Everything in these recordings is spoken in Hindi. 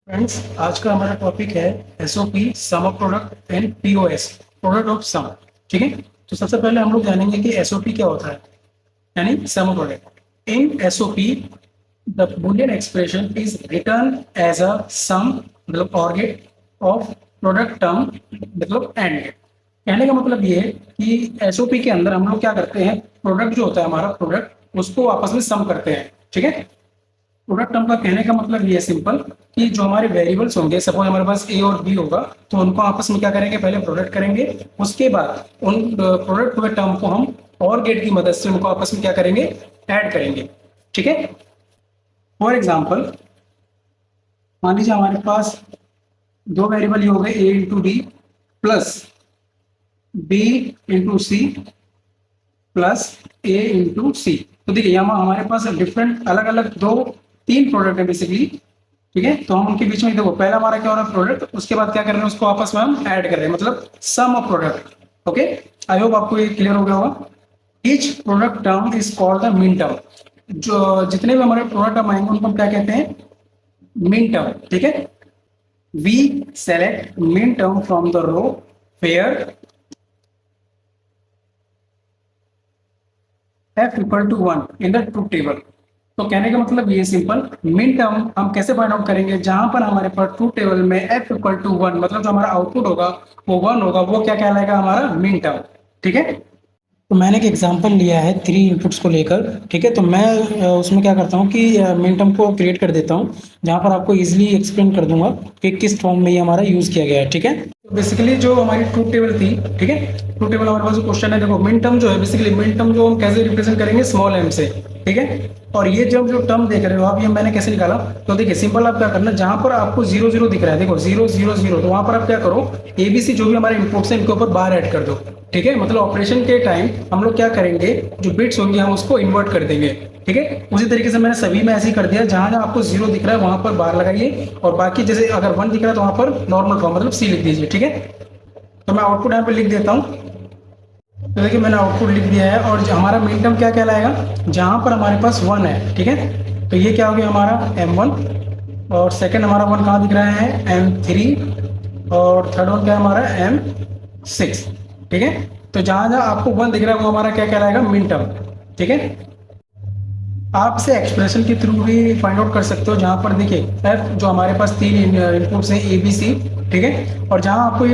फ्रेंड्स, आज का हमारा टॉपिक है SOP, sum of product and POS, product of sum. ठीक है। तो सबसे पहले हम लोग जानेंगे कि एसओपी क्या होता है, यानी sum of product. In SOP the Boolean expression is return as a sum, मतलब और गेट ऑफ प्रोडक्ट टर्म, मतलब एंड गेट। कहने का मतलब ये है कि एसओपी के अंदर हम लोग क्या करते हैं, प्रोडक्ट जो होता है हमारा प्रोडक्ट, उसको आपस में सम करते हैं। ठीक है। प्रोडक्ट टर्म का कहने का मतलब ये है सिंपल, कि जो हमारे वेरिएबल्स होंगे, सपोज हमारे पास ए और बी होगा, तो उनको आपस में क्या करेंगे, पहले प्रोडक्ट करेंगे। उसके बाद उन प्रोडक्ट हुए टर्म को हम और गेट की मदद से उनको आपस में क्या करेंगे, ऐड करेंगे। ठीक है। फॉर एग्जाम्पल, मान लीजिए हमारे पास दो वेरिएबल ये हो गए, A into D plus B into C plus A into C. तो देखिए यहाँ हमारे पास डिफरेंट अलग अलग दो तीन प्रोडक्ट है बेसिकली। ठीक है। तो हम उनके बीच में देखो, पहला हमारा क्या हो रहा है, प्रोडक्ट। उसके बाद क्या कर रहे हैं, उसको आपस में हम ऐड कर रहे हैं, मतलब sum of product. Okay. I hope आपको ये क्लियर हो गया होगा। Each product term is called the min term. जो जितने भी हमारे प्रोडक्ट टर्म आएंगे उनको हम क्या कहते हैं, मीन टर्म। ठीक है। We select mean term from the row where F equal to one in the truth table. तो कहने का मतलब ये सिंपल, मिन टर्म हम कैसे फाइंड आउट करेंगे, जहां पर हमारे पास ट्रूथ टेबल में एफ इक्वल टू वन, मतलब जो हमारा आउटपुट होगा वो वन होगा, वो क्या कहलाएगा, हमारा मिन टर्म। ठीक है। तो मैंने एक एग्जांपल लिया है थ्री इनपुट्स को लेकर। ठीक है। तो मैं उसमें क्या करता हूँ कि मिन टर्म को क्रिएट कर देता हूँ, जहाँ पर आपको इजीली एक्सप्लेन कर दूंगा कि किस फॉर्म में ये हमारा यूज किया गया है। ठीक है। तो बेसिकली जो हमारी ट्रूथ टेबल थी, ठीक है, ट्रूथ टेबल हमारे पास जो क्वेश्चन है, देखो मिन टर्म जो है, बेसिकली मिन टर्म जो हम कैसे रिप्रेजेंट करेंगे, स्मॉल एम से। ठीक है। और ये जब जो टर्म देख रहे हो आप, ये मैंने कैसे निकाला, तो देखिए सिंपल, आप क्या करना, जहां पर आपको जीरो जीरो दिख रहा है, देखो जीरो जीरो जीरो, तो वहां पर आप क्या करो, एबीसी जो भी हमारे इनपुट्स हैं इनके ऊपर बार ऐड कर दो। ठीक है। मतलब ऑपरेशन के टाइम हम लोग क्या करेंगे, जो बिट्स होंगे हम उसको इन्वर्ट कर देंगे। ठीक है। उसी तरीके से मैंने सभी में ऐसे ही कर दिया, जहां जहां आपको जीरो दिख रहा है वहां पर बार लगाइए, और बाकी जैसे अगर वन दिख रहा है तो वहां पर नॉर्मल फॉर्म, मतलब सी लिख दीजिए। ठीक है। तो मैं आउटपुट यहाँ पे लिख देता हूँ। तो देखिए मैंने आउटपुट लिख दिया है, और हमारा मिन टर्म क्या कहलाएगा, जहां पर हमारे पास वन है। ठीक है। तो ये क्या हो गया हमारा एम वन, और सेकंड हमारा वन कहाँ दिख रहा है, एम थ्री, और थर्ड वन क्या है हमारा, एम सिक्स। ठीक है। तो जहां जहां आपको वन दिख रहा है वो हमारा क्या कहलाएगा, मिन टर्म। ठीक है। आप से एक्सप्रेशन के थ्रू भी फाइंड आउट कर सकते हो, जहां पर देखिए एफ जो हमारे पास तीन इनपुट्स हैं, ए बी सी। ठीक है। और जहां आपको ये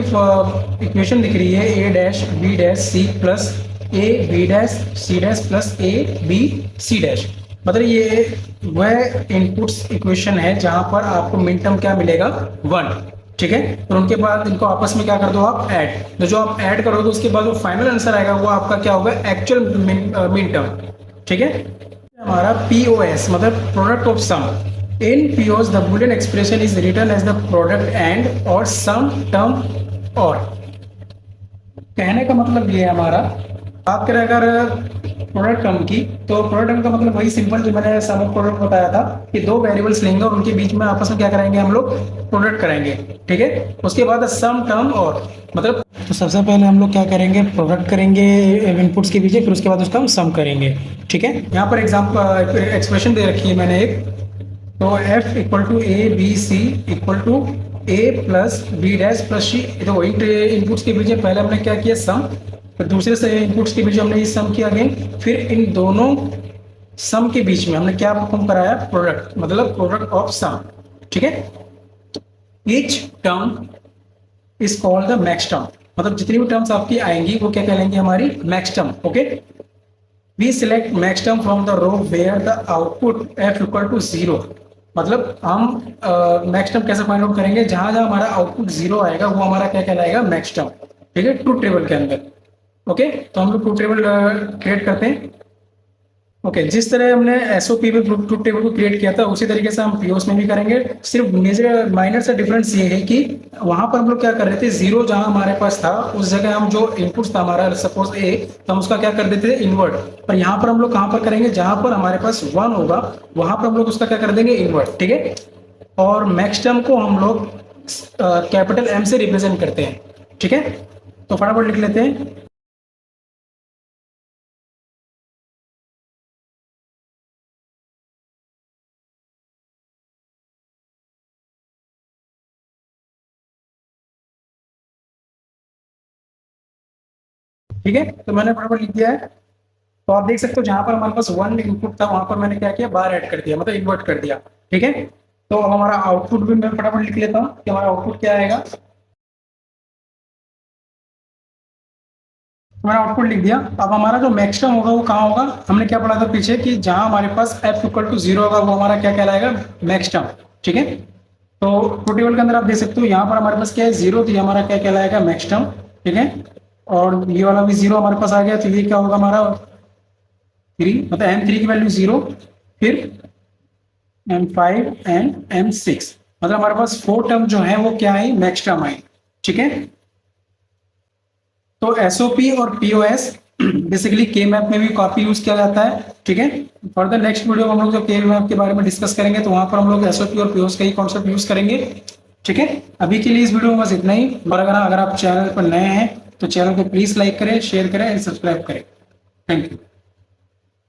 इक्वेशन दिख रही है, A dash B dash C plus A B dash C dash plus A B C dash, मतलब ये वह इनपुट्स इक्वेशन है जहां पर आपको मिन टर्म क्या मिलेगा, वन। ठीक है। और उनके बाद इनको आपस में क्या कर दो, आप ऐड, तो जो आप ऐड करोगे उसके बाद जो फाइनल आंसर आएगा वो आपका क्या होगा, एक्चुअल मिन टर्म। ठीक है। हमारा पीओएस मतलब product of sum. In POS the Boolean expression is return as the product and और सम टर्म। और कहने का मतलब ये है हमारा, बात करें अगर प्रोडक्ट टर्म की, तो प्रोडक्ट टर्म का मतलब वही सिंपल जो मैंने सम ऑफ प्रोडक्ट बताया था, कि दो वेरिएबल्स लेंगे और उनके बीच में आपस में क्या कराएंगे, हम लोग प्रोडक्ट कराएंगे। ठीक है। उसके बाद सम टर्म और, मतलब तो सबसे पहले हम लोग क्या करेंगे, प्रोडक्ट करेंगे इनपुट्स के बीच, फिर उसके बाद उसका हम सम करेंगे। ठीक है। यहाँ पर एग्जाम्पल एक्सप्रेशन दे रखी है मैंने एक, तो F equal to A B C equal to A plus B dash plus C. देखो इनपुट्स के बीच में पहले हमने क्या किया, सम, फिर दूसरे से इनपुट्स के बीच में हमने ये सम किया अगेन, फिर इन दोनों सम के बीच में हमने क्या परफॉर्म कराया, प्रोडक्ट, मतलब प्रोडक्ट ऑफ सम। ठीक है। Each term is called the max term, मतलब जितनी भी टर्म्स आपकी आएंगी वो क्या कहलाएंगी, हमारी max term. Okay. We select max term from the row where the output F equal to zero, मतलब हम मैक्स टर्म कैसे फाइंड आउट करेंगे, जहां जहां हमारा आउटपुट जीरो आएगा वो हमारा क्या कहलाएगा, मैक्स टर्म। ठीक है। ट्रूथ टेबल के अंदर। ओके। तो हम लोग ट्रूथ टेबल क्रिएट करते हैं। ओके। जिस तरह हमने एसओपी में ट्रूथ टेबल को क्रिएट किया था, उसी तरीके से हम पीओस में भी करेंगे। सिर्फ मेजर माइनर सा डिफरेंस ये है कि वहां पर हम लोग क्या कर रहे थे, जीरो जहां हमारे पास था उस जगह हम जो इनपुट्स था हमारा, सपोज ए, तो हम उसका क्या कर देते थे, इन्वर्ट। पर यहाँ पर हम लोग कहां पर करेंगे, जहां पर हमारे पास वन होगा वहां पर हम लोग उसका क्या कर देंगे, इन्वर्ट। ठीक है। और मैक्स टर्म को हम लोग कैपिटल एम से रिप्रेजेंट करते हैं। ठीक है। तो फटाफट लिख लेते हैं। ठीक है, तो मैंने फटाफट लिख दिया है। तो आप देख सकते हो जहां पर हमारे पास 1 इनपुट था वहां पर मैंने क्या किया, बार ऐड कर दिया, मतलब इन्वर्ट कर दिया। ठीक है, तो अब हमारा आउटपुट भी मैं फटाफट लिख लेता हूँ कि हमारा आउटपुट क्या आएगा। हमारा आउटपुट लिख दिया। अब हमारा जो मैक्सिमम होगा वो कहाँ होगा, हमने क्या पढ़ा था पीछे कि जहां हमारे पास f इक्वल टू 0 होगा वो हमारा क्या कहलाएगा, मैक्सिमम। ठीक है, तो ट्रू टेबल के अंदर आप देख सकते हो यहाँ पर हमारे पास क्या है, 0, तो ये हमारा क्या कहलाएगा, मैक्सिमम। ठीक है, और ये वाला भी 0 हमारे पास आ गया, तो ये क्या होगा हमारा 3, मतलब M3 की वैल्यू 0, फिर M5 एंड M6, मतलब हमारे पास 4 टर्म जो है वो क्या है, मैक्सिमम है। ठीक है, तो एसओपी और पीओएस बेसिकली के मैप में भी काफी यूज किया जाता है। ठीक है, फर्दर नेक्स्ट वीडियो में हम लोग जो के मैप के बारे में डिस्कस करेंगे तो वहां पर हम लोग एसओपी और पीओएस का ही कॉन्सेप्ट यूज करेंगे। ठीक है, अभी के लिए इस वीडियो में बस इतना ही। और अगर आप चैनल पर नए हैं तो चैनल को प्लीज लाइक करें, शेयर करें एंड सब्सक्राइब करें। Thank you.